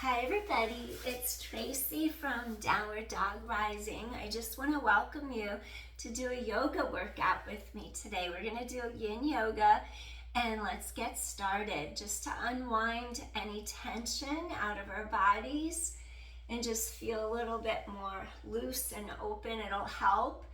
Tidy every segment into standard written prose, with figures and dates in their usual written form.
Hi everybody, it's Tracy from Downward Dog Rising. I just want to welcome you to do a yoga workout with me today. We're going to do Yin Yoga and let's get started just to unwind any tension out of our bodies and just feel a little bit more loose and open. It'll help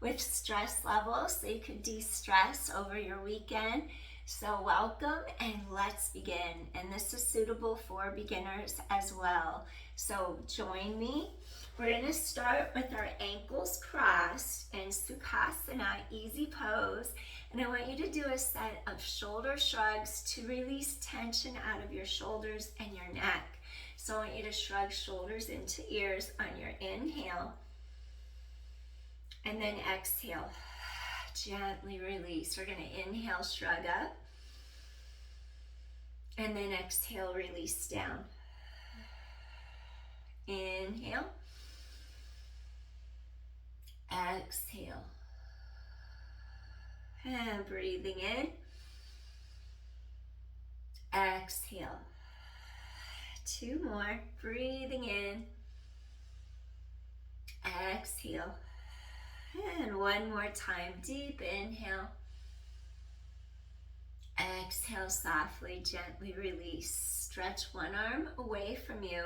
with stress levels so you could de-stress over your weekend. So welcome and let's begin. And this is suitable for beginners as well. So join me. We're going to start with our ankles crossed in Sukhasana, easy pose. And I want you to do a set of shoulder shrugs to release tension out of your shoulders and your neck. So I want you to shrug shoulders into ears on your inhale. And then exhale. Gently release. We're going to inhale, shrug up. And then exhale, release down. Inhale. Exhale. And breathing in. Exhale. Two more. Breathing in. Exhale. And one more time, deep inhale. Exhale, softly, gently release. Stretch one arm away from you.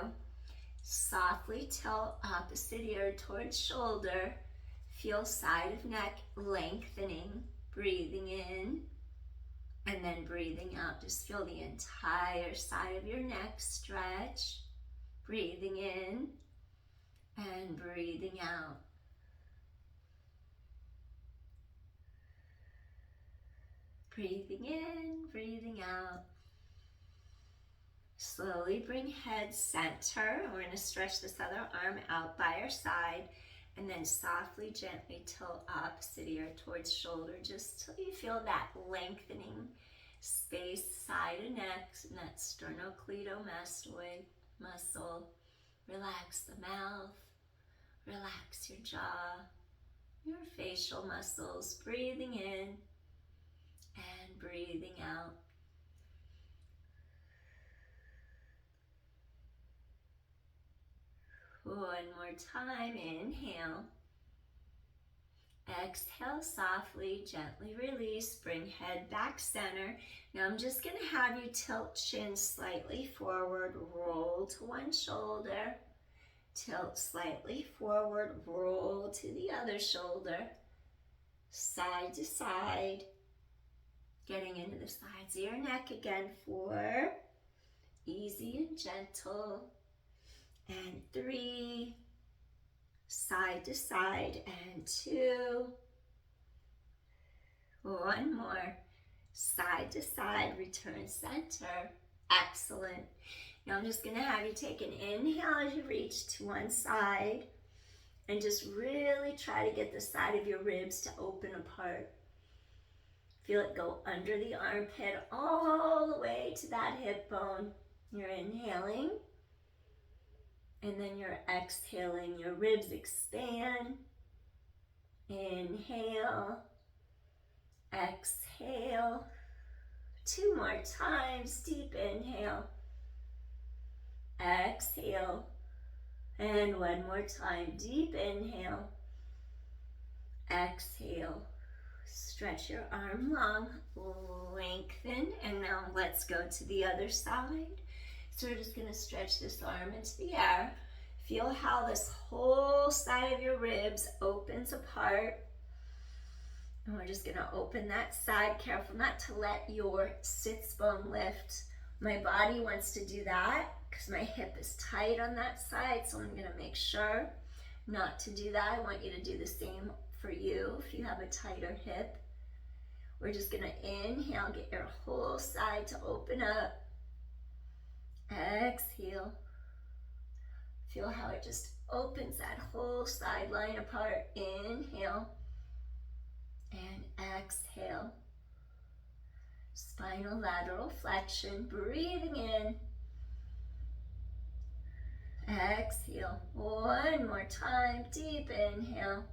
Softly tilt opposite ear towards shoulder. Feel side of neck lengthening. Breathing in and then breathing out. Just feel the entire side of your neck stretch. Breathing in and breathing out. Breathing in, breathing out. Slowly bring head center. We're going to stretch this other arm out by our side and then softly, gently tilt opposite ear towards shoulder just till you feel that lengthening space, side of neck, and that sternocleidomastoid muscle. Relax the mouth, relax your jaw, your facial muscles. Breathing in and breathing out. One more time, inhale. Exhale, softly, gently release. Bring head back center. Now I'm just going to have you tilt chin slightly forward, roll to one shoulder. Tilt slightly forward, roll to the other shoulder. Side to side. Getting into the sides of your neck again. 4, easy and gentle. And 3, side to side. And 2, one more. Side to side, return center. Excellent. Now I'm just going to have you take an inhale as you reach to one side. And just really try to get the side of your ribs to open apart. Feel it go under the armpit all the way to that hip bone. You're inhaling. And then you're exhaling. Your ribs expand. Inhale. Exhale. 2 more times. Deep inhale. Exhale. And one more time. Deep inhale. Exhale. Stretch your arm long, lengthen, and now let's go to the other side. So we're just going to stretch this arm into the air. Feel how this whole side of your ribs opens apart. And we're just going to open that side. Careful not to let your sits bone lift. My body wants to do that because my hip is tight on that side, so I'm going to make sure not to do that. I want you to do the same for you if you have a tighter hip. We're just going to inhale, get your whole side to open up. Exhale. Feel how it just opens that whole sideline apart. Inhale and exhale. Spinal lateral flexion. Breathing in. Exhale. One more time. Deep inhale.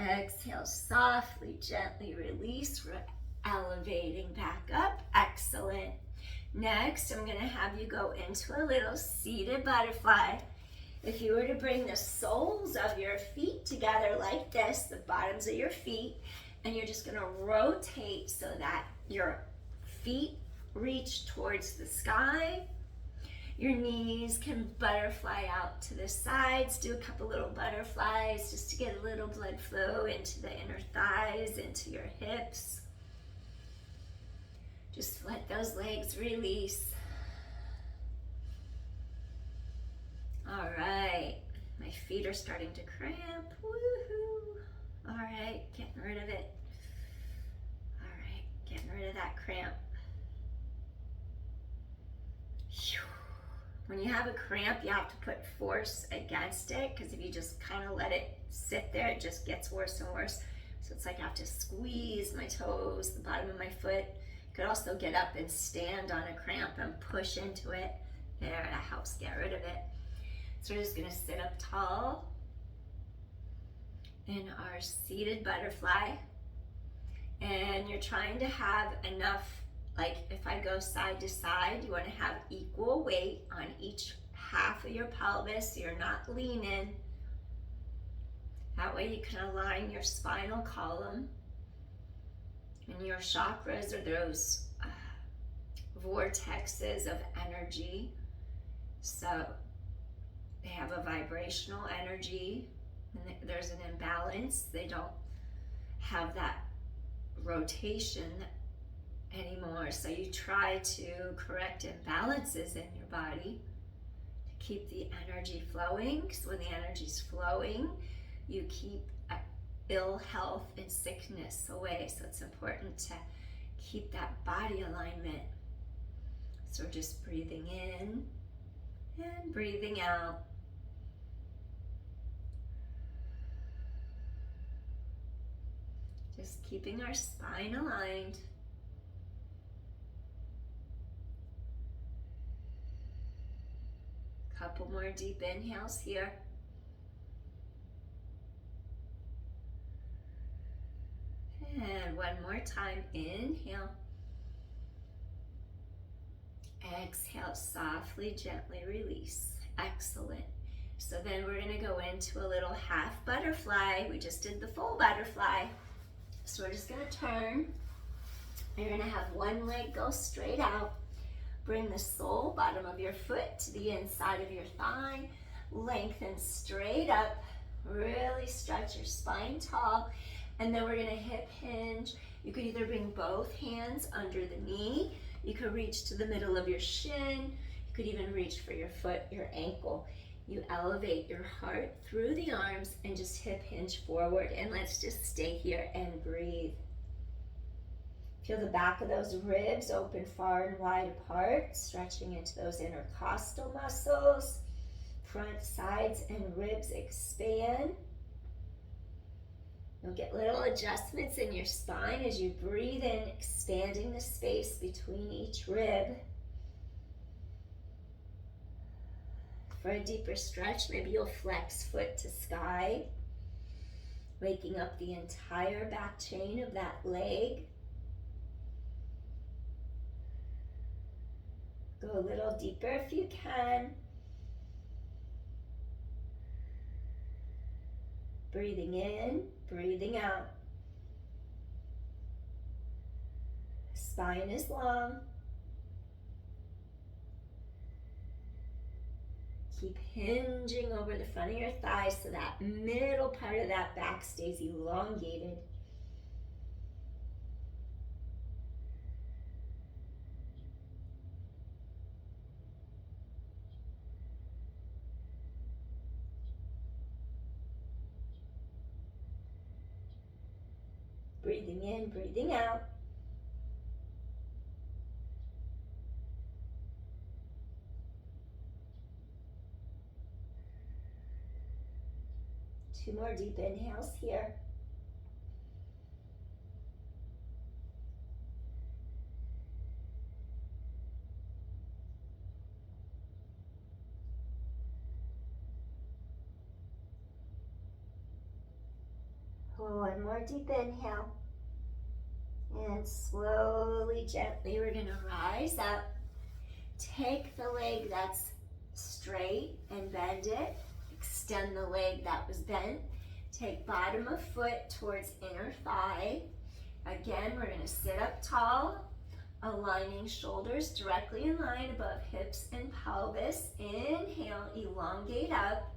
Exhale, softly, gently release. We're elevating back up. Excellent. Next, I'm going to have you go into a little seated butterfly. If you were to bring the soles of your feet together like this, the bottoms of your feet, and you're just going to rotate so that your feet reach towards the sky. Your knees can butterfly out to the sides. Do a couple little butterflies just to get a little blood flow into the inner thighs, into your hips. Just let those legs release. All right, my feet are starting to cramp. Woohoo! All right, getting rid of it. All right, getting rid of that cramp. When you have a cramp, you have to put force against it, because if you just kind of let it sit there, it just gets worse and worse. So it's like I have to squeeze my toes, the bottom of my foot. You could also get up and stand on a cramp and push into it. There, that helps get rid of it. So we're just gonna sit up tall in our seated butterfly. And you're trying to have enough, like if I go side to side, you wanna have equal weight on each half of your pelvis, so you're not leaning. That way you can align your spinal column. And your chakras are those vortexes of energy. So they have a vibrational energy, and there's an imbalance. They don't have that rotation anymore. So you try to correct imbalances in your body to keep the energy flowing, because when the energy's flowing, you keep ill health and sickness away. So it's important to keep that body alignment. So we're just breathing in and breathing out. Just keeping our spine aligned. Couple more deep inhales here. And one more time, inhale. Exhale, softly, gently release. Excellent. So then we're gonna go into a little half butterfly. We just did the full butterfly. So we're just gonna turn. You're gonna have one leg go straight out. Bring the sole, bottom of your foot, to the inside of your thigh. Lengthen straight up. Really stretch your spine tall. And then we're gonna hip hinge. You could either bring both hands under the knee. You could reach to the middle of your shin. You could even reach for your foot, your ankle. You elevate your heart through the arms and just hip hinge forward. And let's just stay here and breathe. Feel the back of those ribs open far and wide apart, stretching into those intercostal muscles. Front, sides, and ribs expand. You'll get little adjustments in your spine as you breathe in, expanding the space between each rib. For a deeper stretch, maybe you'll flex foot to sky, waking up the entire back chain of that leg. Go a little deeper if you can. Breathing in, breathing out. Spine is long. Keep hinging over the front of your thighs so that middle part of that back stays elongated. Breathing in, breathing out. Two more deep inhales here. One more deep inhale. And slowly, gently, we're gonna rise up. Take the leg that's straight and bend it. Extend the leg that was bent. Take bottom of foot towards inner thigh. Again, we're going to sit up tall, aligning shoulders directly in line above hips and pelvis. Inhale, elongate up.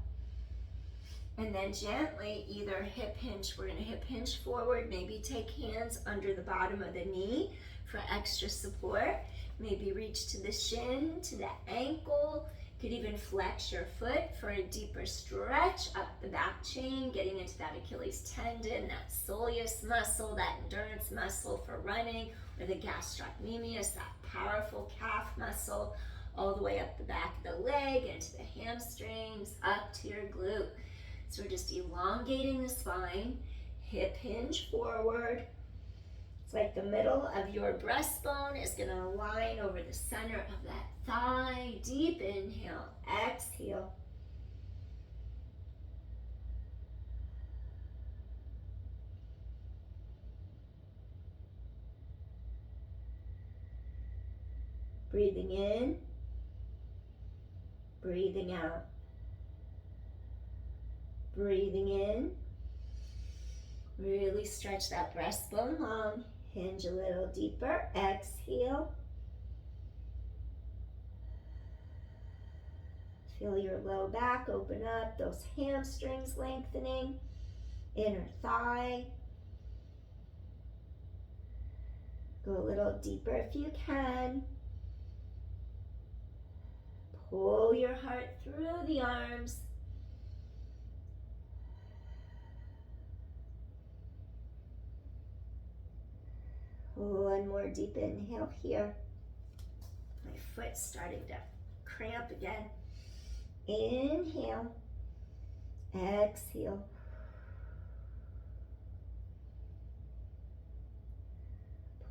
And then gently, either hip hinge, we're going to hip hinge forward, maybe take hands under the bottom of the knee for extra support. Maybe reach to the shin, to the ankle. You could even flex your foot for a deeper stretch up the back chain, getting into that Achilles tendon, that soleus muscle, that endurance muscle for running, or the gastrocnemius, that powerful calf muscle, all the way up the back of the leg, into the hamstrings, up to your glute. So we're just elongating the spine, hip hinge forward. It's like the middle of your breastbone is going to align over the center of that thigh. Deep inhale, exhale. Breathing in, breathing out. Breathing in, really stretch that breastbone long. Hinge a little deeper, exhale. Feel your low back open up, those hamstrings lengthening, inner thigh. Go a little deeper if you can. Pull your heart through the arms. One more deep inhale here. My foot's starting to cramp again. Inhale, exhale.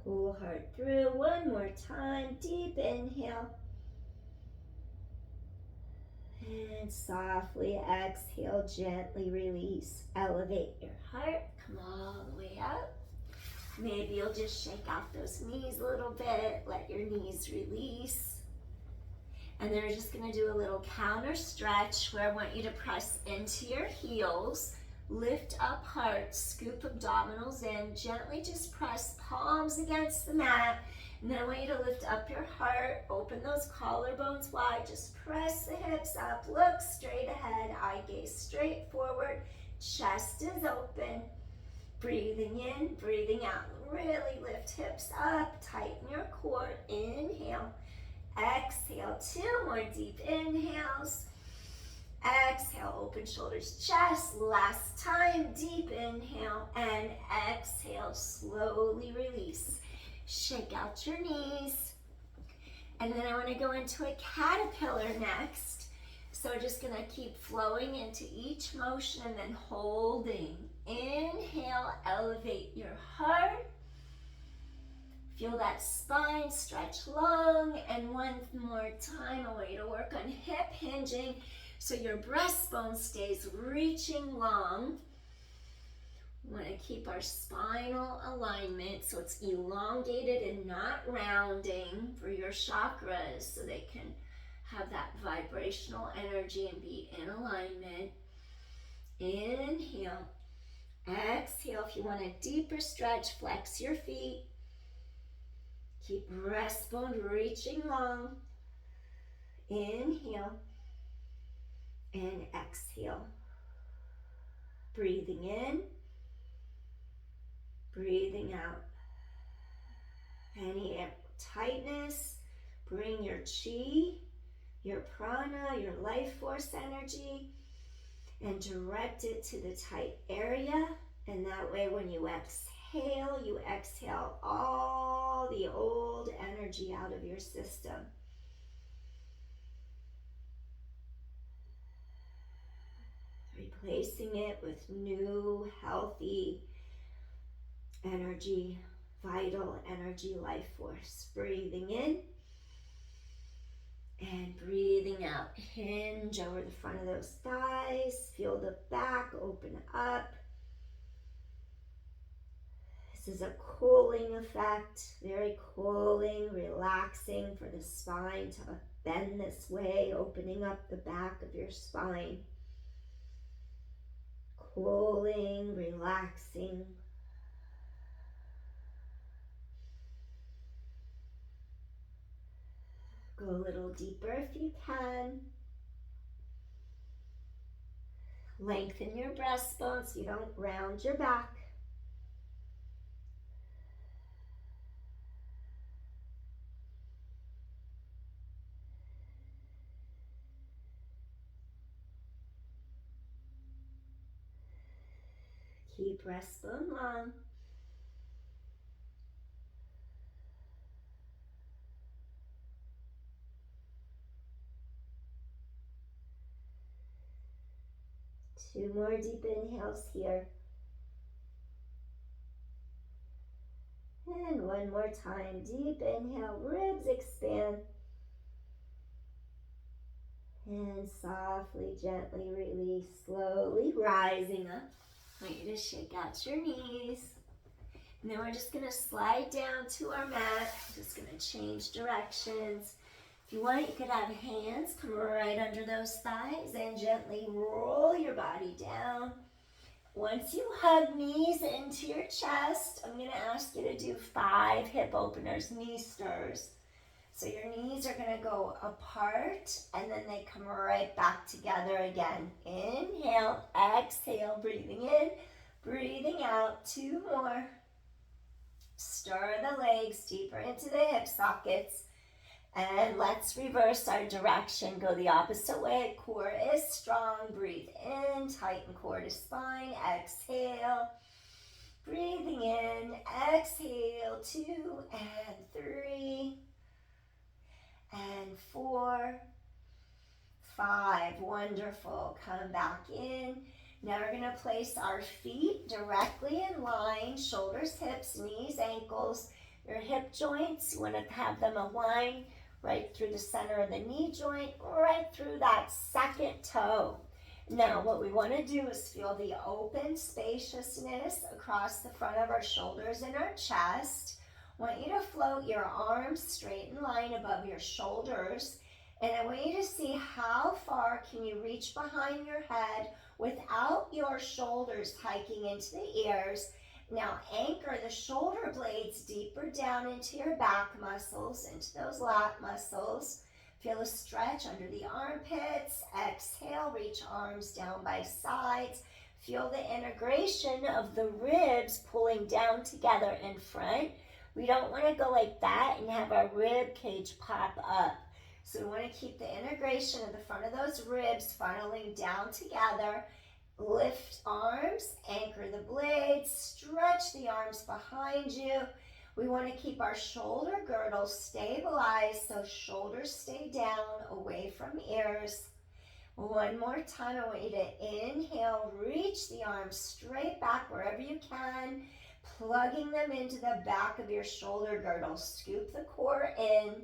Pull hard through. One more time. Deep inhale. And softly exhale, gently release. Elevate your heart. Come all the way up. Maybe you'll just shake out those knees a little bit. Let your knees release. And then we're just going to do a little counter stretch where I want you to press into your heels. Lift up heart, scoop abdominals in. Gently just press palms against the mat. And then I want you to lift up your heart. Open those collarbones wide. Just press the hips up. Look straight ahead. Eye gaze straight forward. Chest is open. Breathing in, breathing out. Really lift hips up. Tighten your core. Inhale. Exhale. Two more deep inhales. Exhale. Open shoulders, chest. Last time. Deep inhale. And exhale. Slowly release. Shake out your knees. And then I want to go into a caterpillar next. So we're just going to keep flowing into each motion and then holding. Inhale, elevate your heart. Feel that spine stretch long. And one more time, I want you to work on hip hinging so your breastbone stays reaching long. We want to keep our spinal alignment so it's elongated and not rounding for your chakras so they can have that vibrational energy and be in alignment. Inhale. Exhale. If you want a deeper stretch, flex your feet. Keep breastbone reaching long. Inhale. And exhale. Breathing in. Breathing out. Any tightness, bring your chi, your prana, your life force energy, and direct it to the tight area. And that way when you exhale all the old energy out of your system. Replacing it with new, healthy energy, vital energy, life force. Breathing in and breathing out. Hinge over the front of those thighs. Feel the back open up. This This is a cooling effect, very cooling, relaxing for the spine to bend this way, opening up the back of your spine. Cooling, relaxing. Go a little deeper if you can. Lengthen your breastbone so you don't round your back. Keep breastbone long. Two more deep inhales here. And one more time. Deep inhale, ribs expand. And softly, gently release, slowly rising up. I want you to shake out your knees. And then we're just going to slide down to our mat. Just going to change directions. If you want, you could have hands come right under those thighs and gently roll your body down. Once you hug knees into your chest, I'm going to ask you to do 5 hip openers, knee stirs. So your knees are going to go apart and then they come right back together again. Inhale, exhale, breathing in, breathing out. 2 more. Stir the legs deeper into the hip sockets. And let's reverse our direction. Go the opposite way. Core is strong. Breathe in. Tighten core to spine. Exhale. Breathing in. Exhale. 2 and 3 and 4, 5. Wonderful. Come back in. Now we're going to place our feet directly in line. Shoulders, hips, knees, ankles. Your hip joints, you want to have them align right through the center of the knee joint, right through that second toe. Now what we want to do is feel the open spaciousness across the front of our shoulders and our chest. I want you to float your arms straight in line above your shoulders. And I want you to see how far can you reach behind your head without your shoulders hiking into the ears. Now anchor the shoulder blades deeper down into your back muscles, into those lat muscles. Feel a stretch under the armpits. Exhale, reach arms down by sides. Feel the integration of the ribs pulling down together in front. We don't want to go like that and have our rib cage pop up. So we want to keep the integration of the front of those ribs funneling down together. Lift arms, anchor the blades, stretch the arms behind you. We want to keep our shoulder girdle stabilized so shoulders stay down away from ears. One more time, I want you to inhale, reach the arms straight back wherever you can, plugging them into the back of your shoulder girdle. Scoop the core in.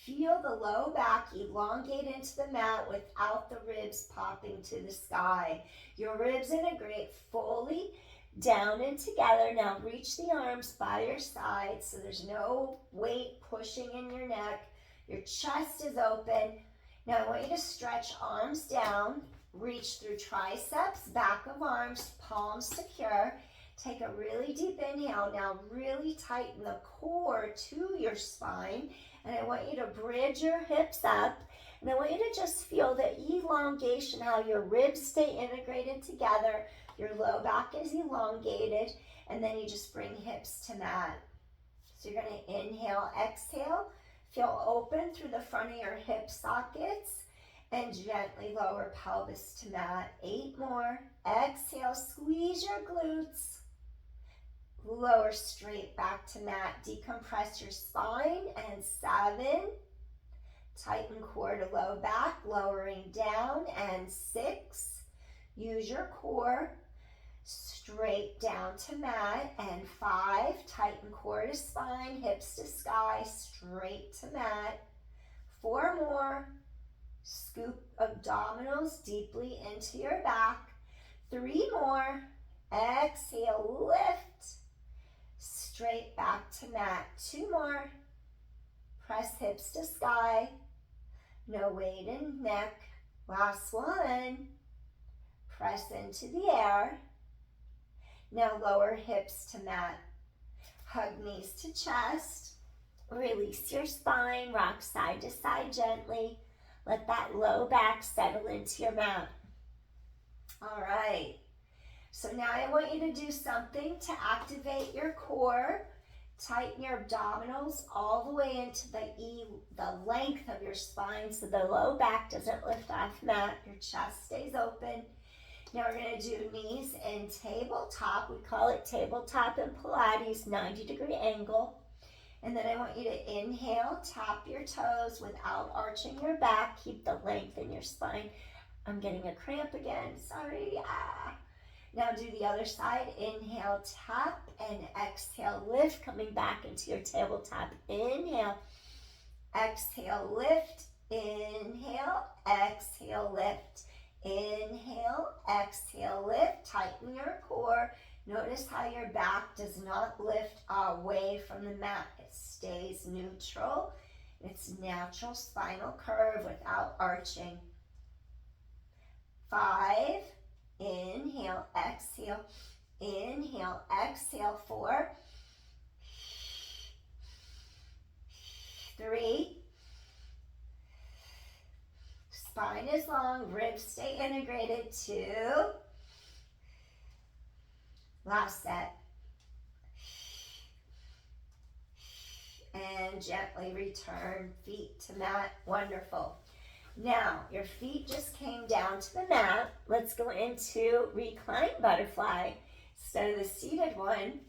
Feel the low back elongate into the mat without the ribs popping to the sky. Your ribs integrate fully down and together. Now reach the arms by your sides so there's no weight pushing in your neck. Your chest is open. Now I want you to stretch arms down. Reach through triceps, back of arms, palms secure. Take a really deep inhale. Now really tighten the core to your spine. And I want you to bridge your hips up. And I want you to just feel the elongation, how your ribs stay integrated together. Your low back is elongated. And then you just bring hips to mat. So you're going to inhale, exhale. Feel open through the front of your hip sockets. And gently lower pelvis to mat. 8 more. Exhale, squeeze your glutes. Lower straight back to mat. Decompress your spine. And 7. Tighten core to low back, lowering down. And 6. Use your core. Straight down to mat. And 5. Tighten core to spine, hips to sky, straight to mat. 4 more. Scoop abdominals deeply into your back. 3 more. Exhale, lift. straight back to mat. 2 more. Press hips to sky. No weight in neck. Last one. Press into the air. Now lower hips to mat. Hug knees to chest. Release your spine. Rock side to side gently. Let that low back settle into your mat. All right. So now I want you to do something to activate your core. Tighten your abdominals all the way into the length of your spine so the low back doesn't lift off mat. Your chest stays open. Now we're going to do knees in tabletop. We call it tabletop in Pilates, 90-degree angle. And then I want you to inhale, tap your toes without arching your back. Keep the length in your spine. I'm getting a cramp again. Sorry. Now do the other side. Inhale, tap, and exhale, lift, coming back into your tabletop. Inhale, exhale, lift, inhale, exhale, lift, inhale, exhale, lift. Tighten your core. Notice how your back does not lift away from the mat. It stays neutral. It's natural spinal curve without arching. 5. Inhale, exhale, inhale, exhale. 4, 3, spine is long, ribs stay integrated. 2, last set, and gently return feet to mat. Wonderful. Now, your feet just came down to the mat. Let's go into recline butterfly. Instead of the seated one,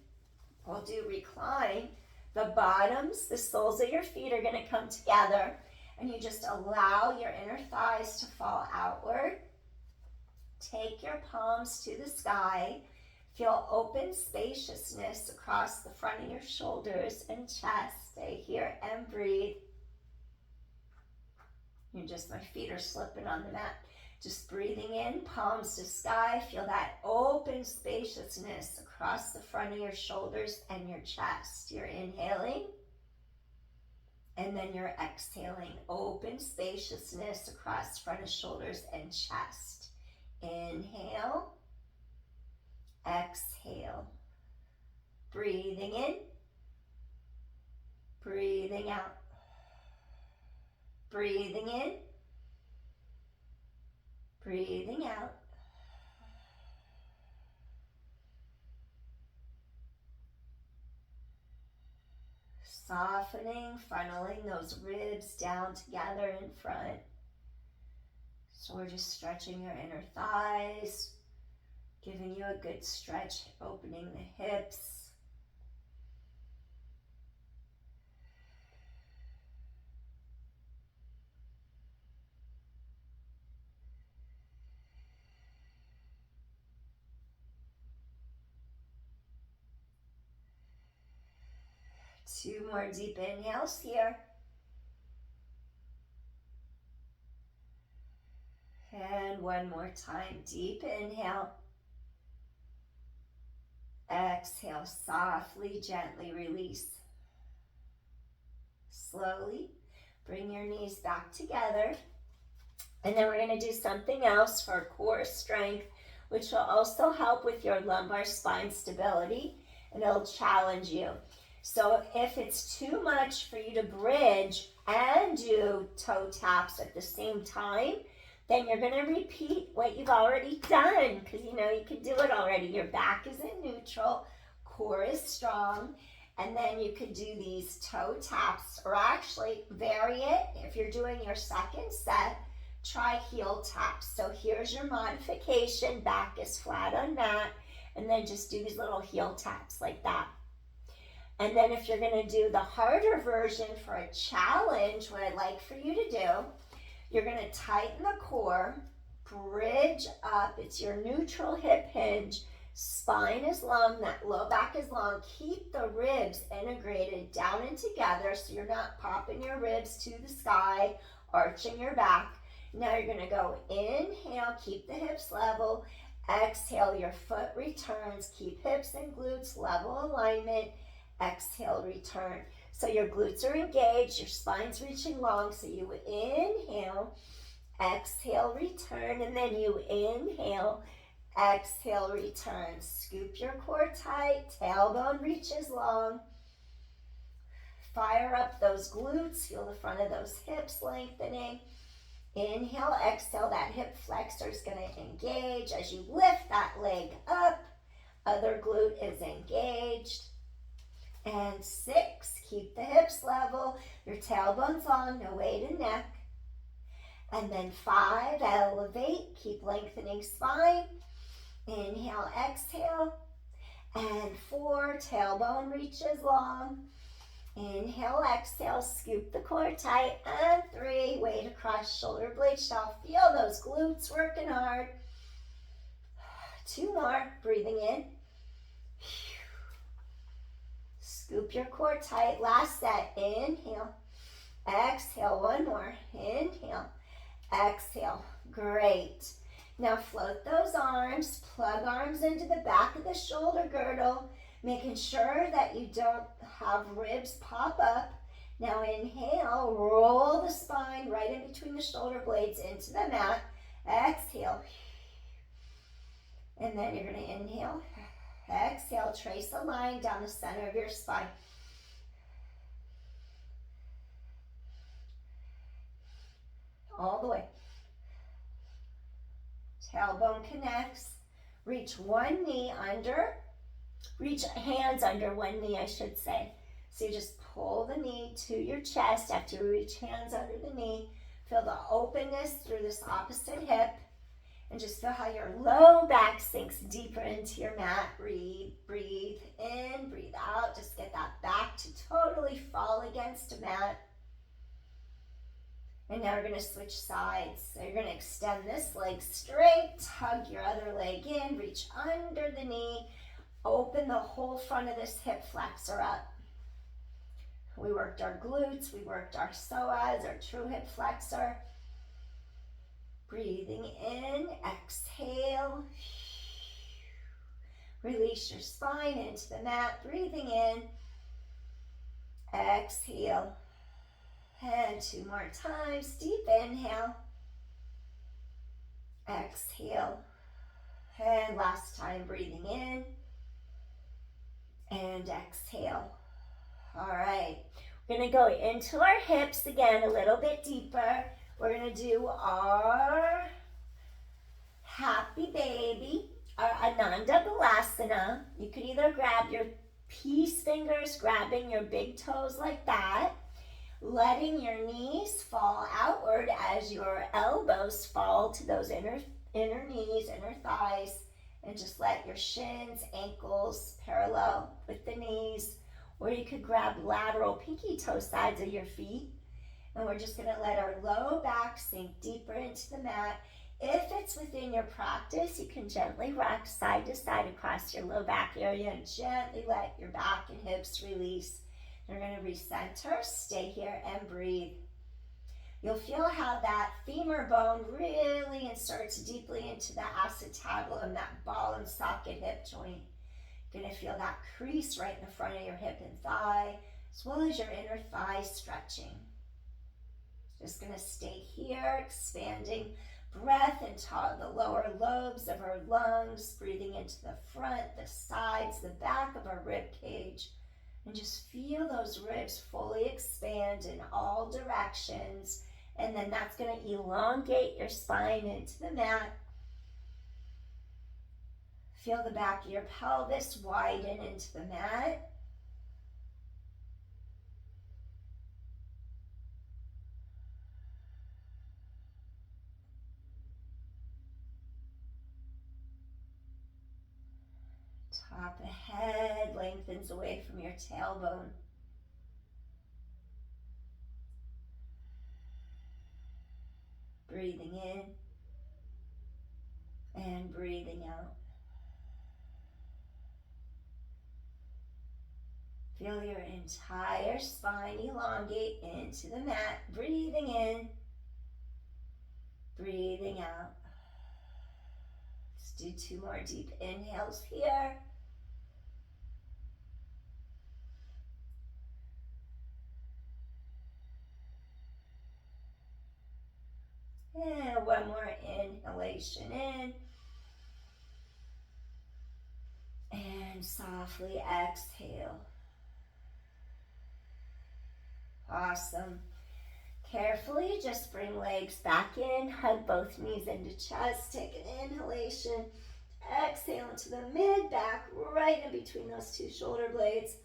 we'll do recline. The bottoms, the soles of your feet are going to come together, and you just allow your inner thighs to fall outward. Take your palms to the sky. Feel open spaciousness across the front of your shoulders and chest. Stay here and breathe. My feet are slipping on the mat. Just breathing in, palms to sky. Feel that open spaciousness across the front of your shoulders and your chest. You're inhaling, and then you're exhaling. Open spaciousness across the front of shoulders and chest. Inhale, exhale. Breathing in, breathing out. Breathing in, breathing out. Softening, funneling those ribs down together in front. So we're just stretching your inner thighs, giving you a good stretch, opening the hips. Two more deep inhales here. And one more time, deep inhale. Exhale, softly, gently release. Slowly bring your knees back together. And then we're going to do something else for core strength, which will also help with your lumbar spine stability, and it'll challenge you. So if it's too much for you to bridge and do toe taps at the same time, then you're going to repeat what you've already done, because you can do it already. Your back is in neutral, core is strong, and then you could do these toe taps, or actually vary it. If you're doing your second set, try heel taps. So here's your modification. Back is flat on mat, and then just do these little heel taps like that. And then if you're going to do the harder version for a challenge, what I'd like for you to do, you're going to tighten the core, bridge up. It's your neutral hip hinge. Spine is long, that low back is long. Keep the ribs integrated down and together so you're not popping your ribs to the sky, arching your back. Now you're going to go inhale, keep the hips level. Exhale, your foot returns. Keep hips and glutes level alignment. exhale, return. So your glutes are engaged, your spine's reaching long, so you inhale, exhale, return, and then you inhale, exhale, return. Scoop your core tight, tailbone reaches long. Fire up those glutes, feel the front of those hips lengthening. Inhale, exhale, that hip flexor is going to engage. As you lift that leg up, other glute is engaged. And 6, keep the hips level, your tailbone's long, no weight in neck. And then 5, elevate, keep lengthening spine. Inhale, exhale. And 4, tailbone reaches long. Inhale, exhale, scoop the core tight. And 3, weight across shoulder blade shelf. Feel those glutes working hard. 2 more, breathing in. Scoop your core tight. Last set, inhale. Exhale, 1 more. Inhale, exhale. Great. Now float those arms, plug arms into the back of the shoulder girdle, making sure that you don't have ribs pop up. Now inhale, roll the spine right in between the shoulder blades into the mat. Exhale. And then you're going to inhale, exhale, trace a line down the center of your spine. All the way. Tailbone connects. Reach one knee under. Reach hands under one knee, I should say. So you just pull the knee to your chest after you reach hands under the knee. Feel the openness through this opposite hip. And just feel how your low back sinks deeper into your mat. Breathe in, breathe out. Just get that back to totally fall against a mat. And now we're going to switch sides. So you're going to extend this leg straight, hug your other leg in, reach under the knee, open the whole front of this hip flexor up. We worked our glutes, we worked our psoas, our true hip flexor. Breathing in, exhale. Release your spine into the mat. Breathing in, exhale. And 2 more times. Deep inhale. Exhale. And last time, breathing in. And exhale. All right. We're going to go into our hips again a little bit deeper. We're going to do our happy baby, our Ananda Balasana. You could either grab your peace fingers, grabbing your big toes like that, letting your knees fall outward as your elbows fall to those inner knees, inner thighs, and just let your shins, ankles parallel with the knees. Or you could grab lateral pinky toe sides of your feet. And we're just going to let our low back sink deeper into the mat. If it's within your practice, you can gently rock side to side across your low back area and gently let your back and hips release. You're going to recenter, stay here, and breathe. You'll feel how that femur bone really inserts deeply into the acetabulum, that ball and socket hip joint. You're going to feel that crease right in the front of your hip and thigh, as well as your inner thigh stretching. Just going to stay here, expanding breath into the lower lobes of our lungs, breathing into the front, the sides, the back of our rib cage. And just feel those ribs fully expand in all directions. And then that's going to elongate your spine into the mat. Feel the back of your pelvis widen into the mat. Top of head lengthens away from your tailbone. Breathing in and breathing out. Feel your entire spine elongate into the mat. Breathing in, breathing out. Let's do 2 more deep inhales here. One more inhalation in. And softly exhale. Awesome. Carefully just bring legs back in. Hug both knees into chest. Take an inhalation. Exhale into the mid-back, right in between those two shoulder blades.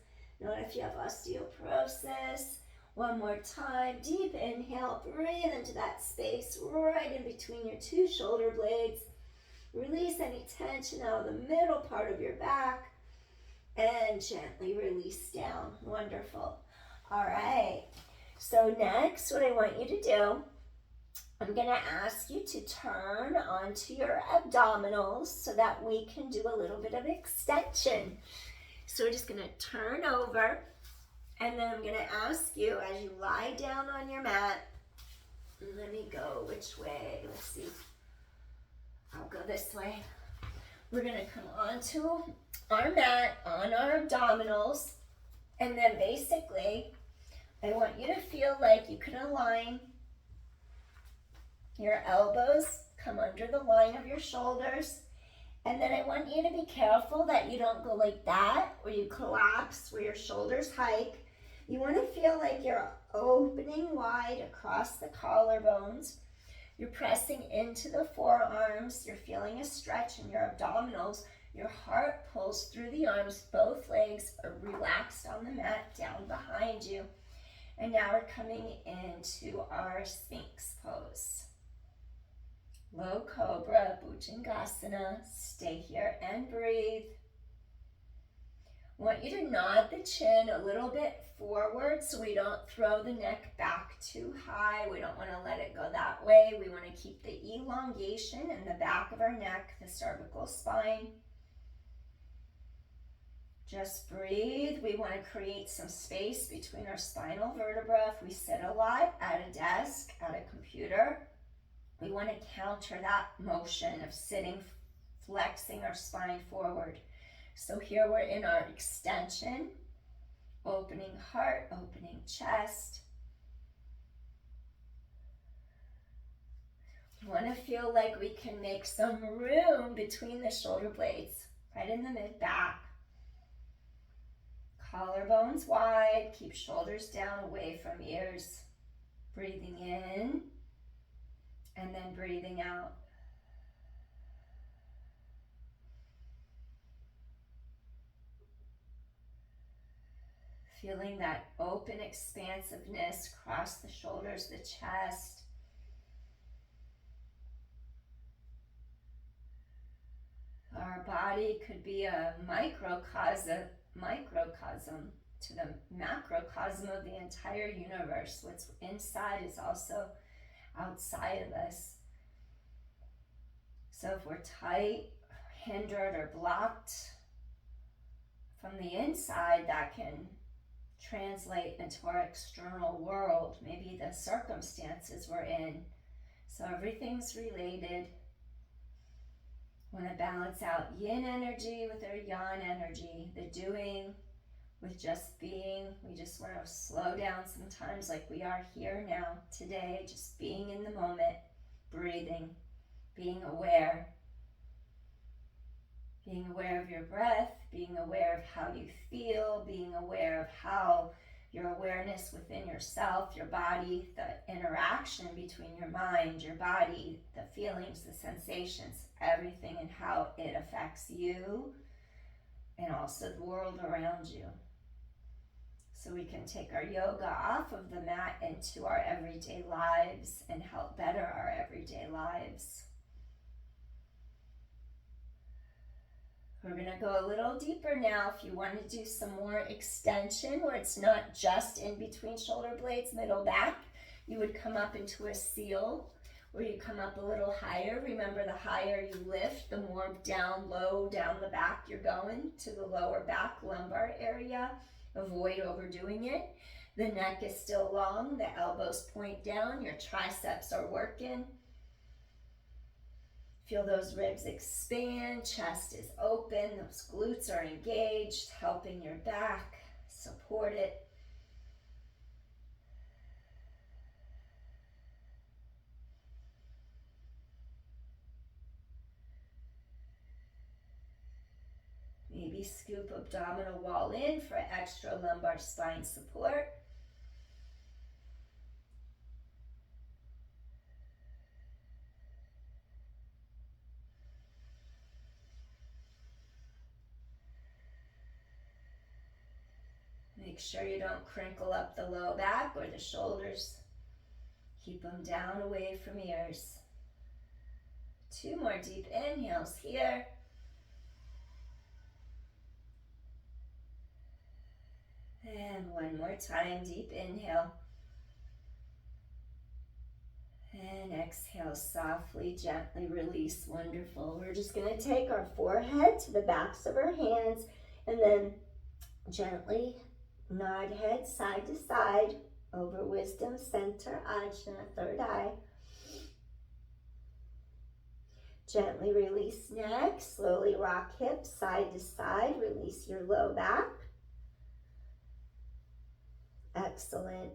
Note if you have osteoporosis. One more time. Deep inhale. Breathe into that space right in between your two shoulder blades. Release any tension out of the middle part of your back. And gently release down. Wonderful. All right. So next, what I want you to do, I'm going to ask you to turn onto your abdominals so that we can do a little bit of extension. So we're just going to turn over, and then I'm going to ask you as you lie down on your mat, let me go which way, let's see, I'll go this way. We're going to come onto our mat on our abdominals, and then basically I want you to feel like you can align your elbows, come under the line of your shoulders, and then I want you to be careful that you don't go like that, where you collapse, where your shoulders hike. You want to feel like you're opening wide across the collarbones. You're pressing into the forearms. You're feeling a stretch in your abdominals. Your heart pulls through the arms. Both legs are relaxed on the mat down behind you. And now we're coming into our Sphinx pose. Low Cobra, Bhujangasana. Stay here and breathe. I want you to nod the chin a little bit forward so we don't throw the neck back too high. We don't want to let it go that way. We want to keep the elongation in the back of our neck, the cervical spine. Just breathe. We want to create some space between our spinal vertebra. If we sit a lot at a desk, at a computer, we want to counter that motion of sitting, flexing our spine forward. So here we're in our extension, opening heart, opening chest. We want to feel like we can make some room between the shoulder blades, right in the mid-back. Collarbones wide, keep shoulders down away from ears. Breathing in and then breathing out. Feeling that open expansiveness across the shoulders, the chest. Our body could be a microcosm to the macrocosm of the entire universe. What's inside is also outside of us. So if we're tight, hindered, or blocked from the inside, that can translate into our external world, maybe the circumstances we're in. So everything's related. We want to balance out yin energy with our yang energy, the doing with just being. We just want to slow down sometimes, like we are here now, today, just being in the moment, breathing, being aware of your breath, being aware of how you feel, being aware of how your awareness within yourself, your body, the interaction between your mind, your body, the feelings, the sensations, everything, and how it affects you and also the world around you. So we can take our yoga off of the mat into our everyday lives and help better our everyday lives. We're going to go a little deeper now. If you want to do some more extension where it's not just in between shoulder blades, middle back, you would come up into a seal where you come up a little higher. Remember, the higher you lift, the more low down the back you're going to the lower back lumbar area. Avoid overdoing it. The neck is still long, the elbows point down, your triceps are working. Feel those ribs expand, chest is open, those glutes are engaged, helping your back, support it. scoop abdominal wall in for extra lumbar spine support. Make sure you don't crinkle up the low back or the shoulders. Keep them down away from ears. 2 more deep inhales here. And 1 more time, deep inhale. And exhale, softly, gently release. Wonderful. We're just going to take our forehead to the backs of our hands and then gently nod head side to side over wisdom center, ajna, third eye. Gently release neck, slowly rock hips side to side, release your low back. Excellent.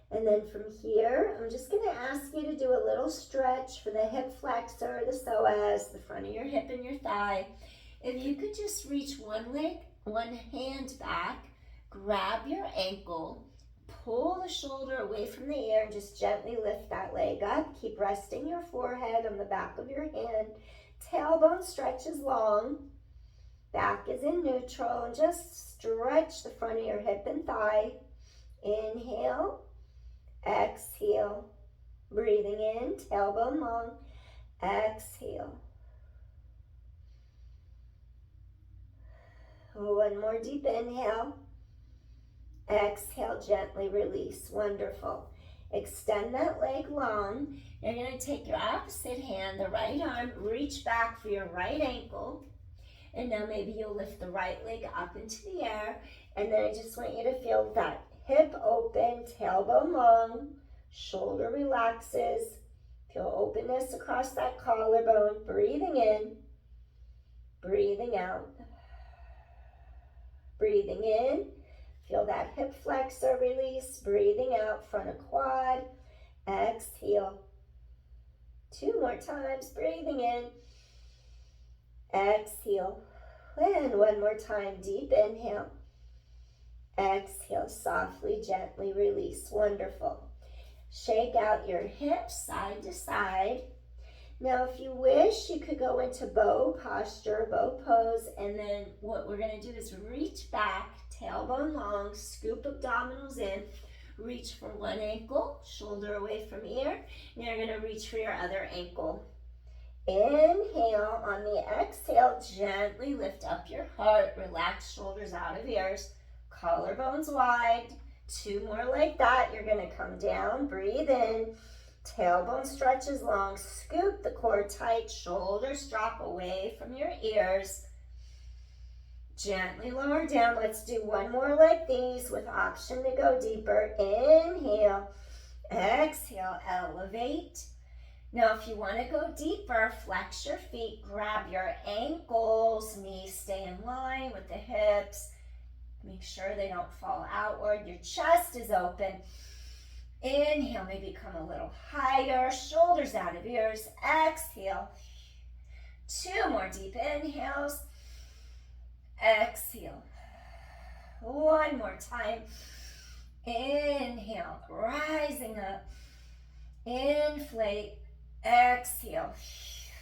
And then from here, I'm just going to ask you to do a little stretch for the hip flexor, the psoas, the front of your hip and your thigh. If you could just reach one leg, one hand back, grab your ankle, pull the shoulder away from the ear, and just gently lift that leg up. Keep resting your forehead on the back of your hand. Tailbone stretches long. Back is in neutral, and just stretch the front of your hip and thigh. Inhale, exhale. Breathing in, tailbone long. Exhale. 1 more deep inhale. Exhale, gently release. Wonderful. Extend that leg long. You're going to take your opposite hand, the right arm, reach back for your right ankle. And now maybe you'll lift the right leg up into the air. And then I just want you to feel that hip open, tailbone long, shoulder relaxes. Feel openness across that collarbone. Breathing in, breathing out. Breathing in, feel that hip flexor release. Breathing out, front of quad. Exhale. 2 more times, breathing in. Exhale. And 1 more time, deep inhale. Exhale, softly, gently release. Wonderful. Shake out your hips side to side. Now, if you wish, you could go into bow posture, bow pose, and then what we're going to do is reach back, tailbone long, scoop abdominals in, reach for one ankle, shoulder away from ear, and you're going to reach for your other ankle. Inhale. On the exhale, gently lift up your heart, relax shoulders out of ears, collarbones wide. 2 more like that. You're going to come down, breathe in. Tailbone stretches long, scoop the core tight, shoulders drop away from your ears. Gently lower down. Let's do 1 more like these with option to go deeper. Inhale, exhale, elevate. Now if you want to go deeper, flex your feet, grab your ankles, knees stay in line with the hips. Make sure they don't fall outward. Your chest is open. Inhale, maybe come a little higher, shoulders out of ears. Exhale. 2 more deep inhales. Exhale. 1 more time. Inhale, rising up. Inflate. Exhale.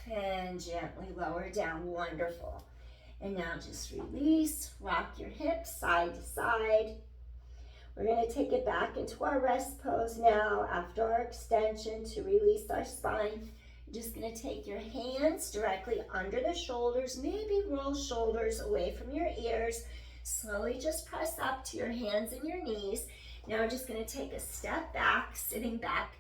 And gently lower down. Wonderful. And now just release. Rock your hips side to side. We're going to take it back into our rest pose now after our extension to release our spine. You're just going to take your hands directly under the shoulders, maybe roll shoulders away from your ears. Slowly just press up to your hands and your knees. Now we're just going to take a step back, sitting back,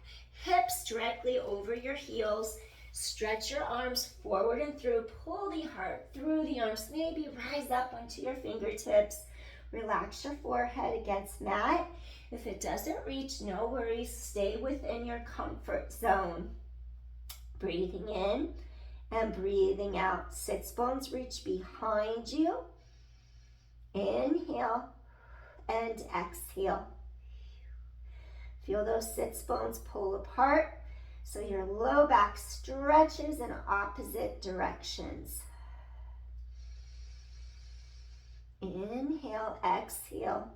hips directly over your heels. Stretch your arms forward and through. Pull the heart through the arms. Maybe rise up onto your fingertips. Relax your forehead against mat. If it doesn't reach, no worries. Stay within your comfort zone. Breathing in and breathing out. Sits bones reach behind you. Inhale and exhale. Feel those sits bones pull apart so your low back stretches in opposite directions. Inhale, exhale.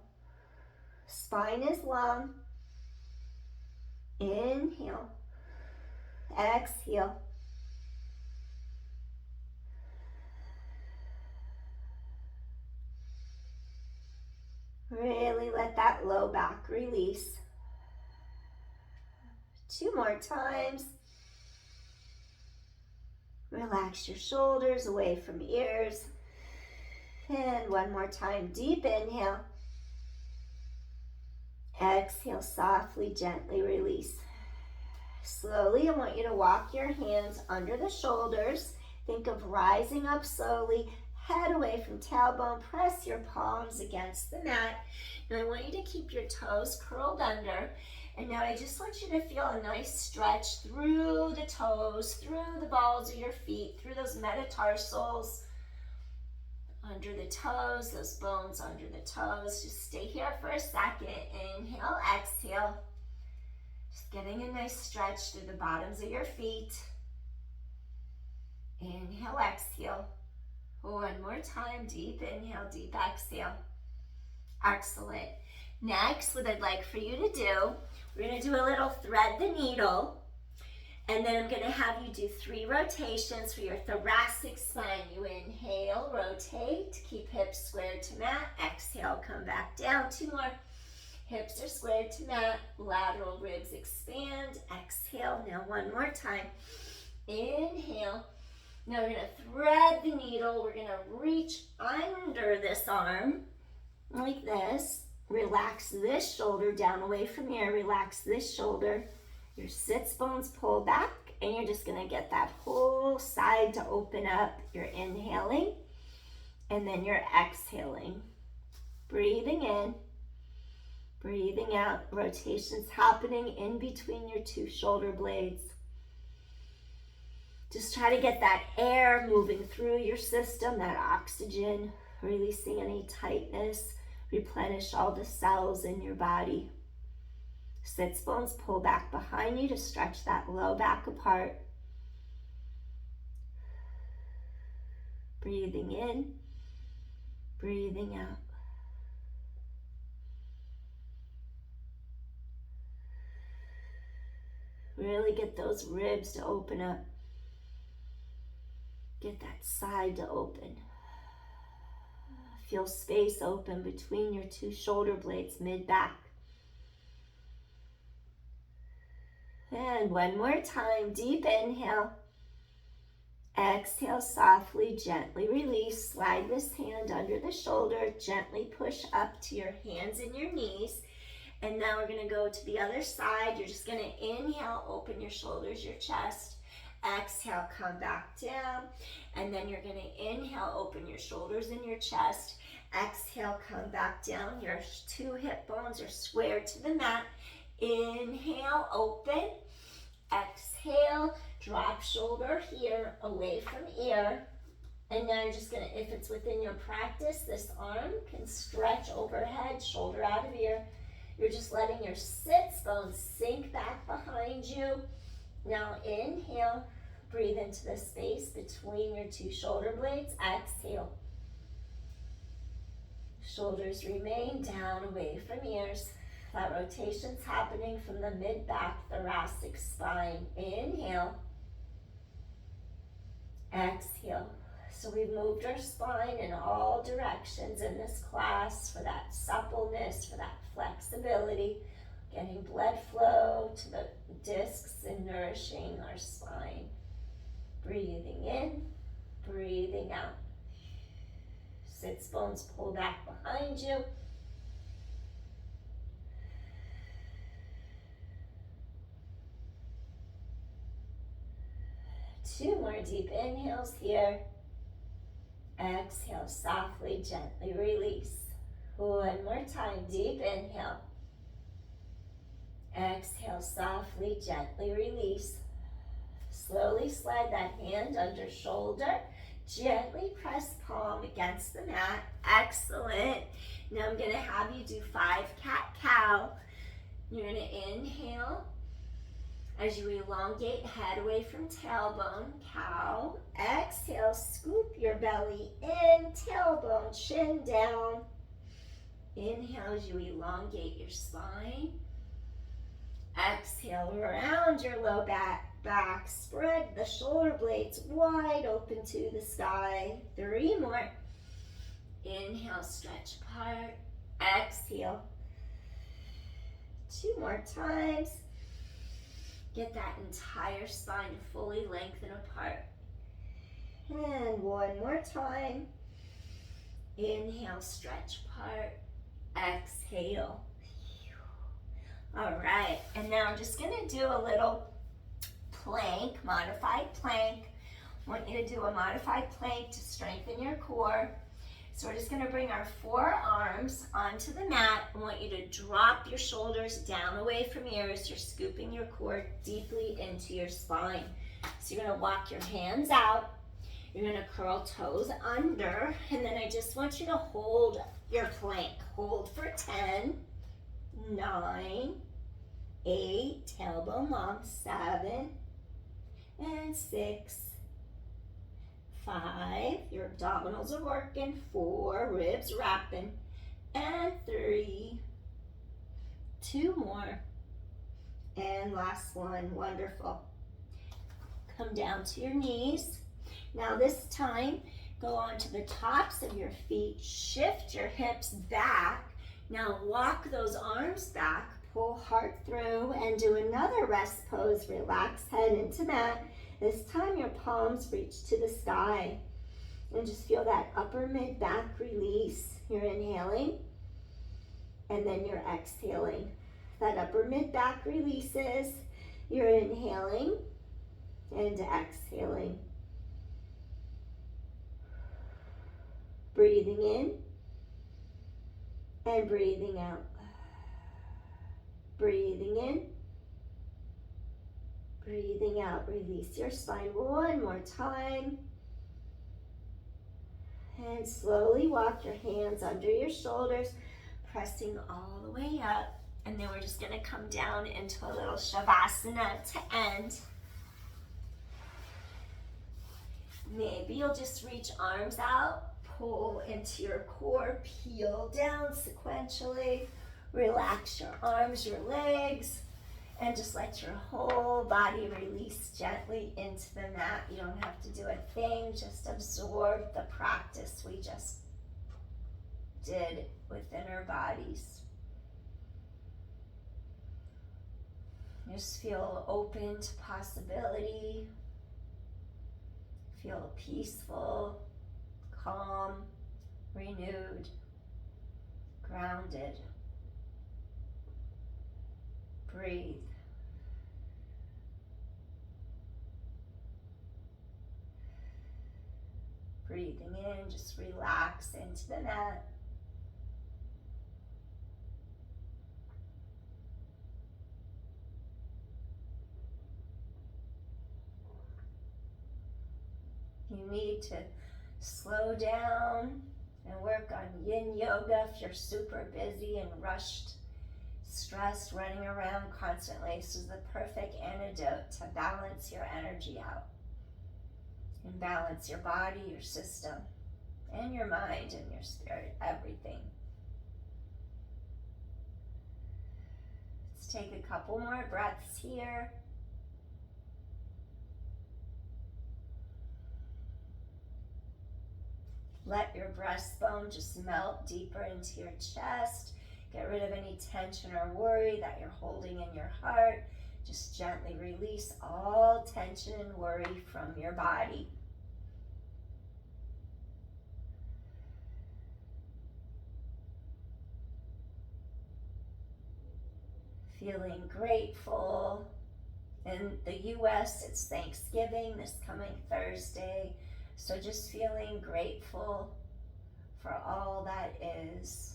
Spine is long. Inhale, exhale. Really let that low back release. 2 more times. Relax your shoulders away from ears. And 1 more time, deep inhale. Exhale, softly, gently release. Slowly, I want you to walk your hands under the shoulders. Think of rising up slowly, head away from tailbone, press your palms against the mat. Now I want you to keep your toes curled under. And now I just want you to feel a nice stretch through the toes, through the balls of your feet, through those metatarsals, under the toes, those bones under the toes. Just stay here for a second. Inhale, exhale. Just getting a nice stretch through the bottoms of your feet. Inhale, exhale. 1 more time, deep inhale, deep exhale. Excellent. Next, what I'd like for you to do, we're going to do a little thread the needle. And then I'm going to have you do 3 rotations for your thoracic spine. You inhale, rotate, keep hips squared to mat. Exhale, come back down. 2 more. Hips are squared to mat. Lateral ribs expand. Exhale. Now 1 more time. Inhale. Now we're going to thread the needle. We're going to reach under this arm like this. Relax this shoulder down away from here. Relax this shoulder. Your sits bones pull back, and you're just going to get that whole side to open up. You're inhaling, and then you're exhaling. Breathing in, breathing out. Rotations happening in between your 2 shoulder blades. Just try to get that air moving through your system, that oxygen, releasing any tightness. Replenish all the cells in your body. Sits bones pull back behind you to stretch that low back apart. Breathing in, breathing out. Really get those ribs to open up. Get that side to open. Feel space open between your 2 shoulder blades, mid-back. And 1 more time, deep inhale. Exhale, softly, gently release. Slide this hand under the shoulder. Gently push up to your hands and your knees. And now we're going to go to the other side. You're just going to inhale, open your shoulders, your chest. Exhale, come back down. And then you're going to inhale, open your shoulders and your chest. Exhale, come back down. Your 2 hip bones are squared to the mat. Inhale, open. Exhale, drop shoulder here, away from ear. And now you're just going to, if it's within your practice, this arm can stretch overhead, shoulder out of ear. You're just letting your sits bones sink back behind you. Now inhale, breathe into the space between your 2 shoulder blades. Exhale. Shoulders remain down, away from ears. That rotation's happening from the mid-back thoracic spine. Inhale. Exhale. So we've moved our spine in all directions in this class for that suppleness, for that flexibility, getting blood flow to the discs and nourishing our spine. Breathing in, breathing out. Sits bones pull back behind you. Two more deep inhales here. Exhale, softly, gently release. One more time, deep inhale. Exhale, softly, gently release. Slowly slide that hand under shoulder. Gently press palm against the mat. Excellent. Now I'm going to have you do 5 cat-cow. You're going to inhale. As you elongate, head away from tailbone, cow. Exhale, scoop your belly in, tailbone, chin down. Inhale as you elongate your spine. Exhale, round your low back. Spread the shoulder blades wide open to the sky. 3 more. Inhale, stretch apart. Exhale. 2 more times. Get that entire spine to fully lengthen apart. And 1 more time. Inhale, stretch apart. Exhale. All right, and now I'm just going to do a little plank, modified plank. I want you to do a modified plank to strengthen your core. So we're just going to bring our forearms onto the mat. I want you to drop your shoulders down away from ears. You're scooping your core deeply into your spine. So you're going to walk your hands out. You're going to curl toes under. And then I just want you to hold your plank. Hold for 10, 9, 8, tailbone long, 7, and 6, 5, your abdominals are working, 4, ribs wrapping, and 3, 2 more, and last one. Wonderful. Come down to your knees. Now this time, go onto the tops of your feet, shift your hips back. Now walk those arms back, pull heart through, and do another rest pose. Relax head into mat. This time your palms reach to the sky. And just feel that upper mid-back release. You're inhaling, and then you're exhaling. That upper mid-back releases. You're inhaling and exhaling. Breathing in and breathing out. Breathing in, breathing out. Release your spine 1 more time. And slowly walk your hands under your shoulders, pressing all the way up. And then we're just going to come down into a little shavasana to end. Maybe you'll just reach arms out, pull into your core, peel down sequentially. Relax your arms, your legs, and just let your whole body release gently into the mat. You don't have to do a thing, just absorb the practice we just did within our bodies. Just feel open to possibility. Feel peaceful, calm, renewed, grounded. Breathe. Breathing in, just relax into the mat. You need to slow down and work on yin yoga if you're super busy and rushed, stressed, running around constantly. This is the perfect antidote to balance your energy out and balance your body, your system, and your mind and your spirit, everything. Let's take a couple more breaths here. Let your breastbone just melt deeper into your chest. Get rid of any tension or worry that you're holding in your heart. Just gently release all tension and worry from your body. Feeling grateful. In the U.S., it's Thanksgiving this coming Thursday. So just feeling grateful for all that is.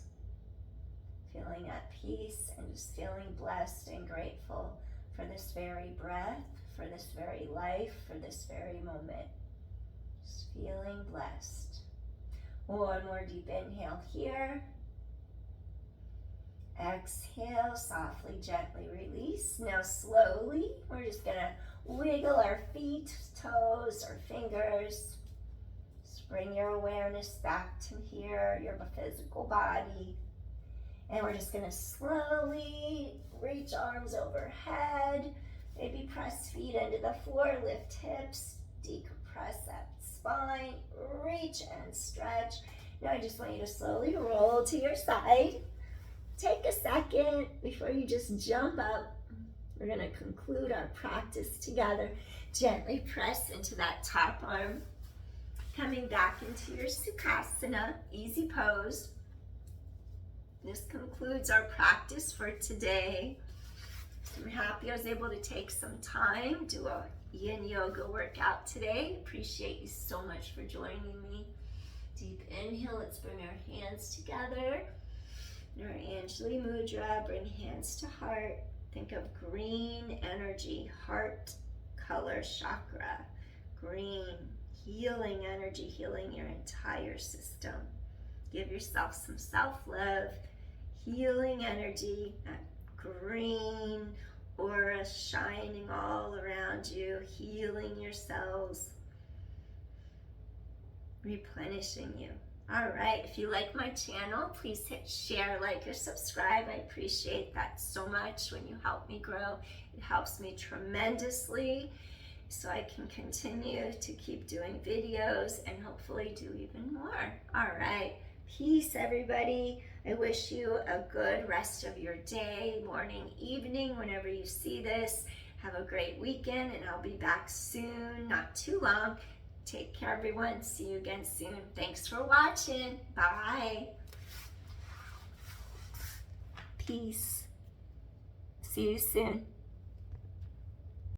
Feeling at peace and just feeling blessed and grateful for this very breath, for this very life, for this very moment. Just feeling blessed. One more deep inhale here. Exhale, softly, gently release. Now slowly, we're just gonna wiggle our feet, toes, or fingers. Just bring your awareness back to here, your physical body. And we're just gonna slowly reach arms overhead. Maybe press feet into the floor, lift hips, decompress that spine, reach and stretch. Now I just want you to slowly roll to your side. Take a second before you just jump up. We're gonna conclude our practice together. Gently press into that top arm. Coming back into your Sukhasana, easy pose. This concludes our practice for today. I'm happy I was able to take some time, do a yin yoga workout today. Appreciate you so much for joining me. Deep inhale, let's bring our hands together. In our Anjali Mudra, bring hands to heart. Think of green energy, heart color chakra. Green, healing energy, healing your entire system. Give yourself some self-love, healing energy, that green aura shining all around you, healing your cells, replenishing you. All right, if you like my channel, please hit share, like, or subscribe. I appreciate that so much when you help me grow. It helps me tremendously so I can continue to keep doing videos and hopefully do even more. All right, peace everybody. I wish you a good rest of your day, morning, evening, whenever you see this. Have a great weekend and I'll be back soon, not too long. Take care, everyone. See you again soon. Thanks for watching. Bye. Peace. See you soon.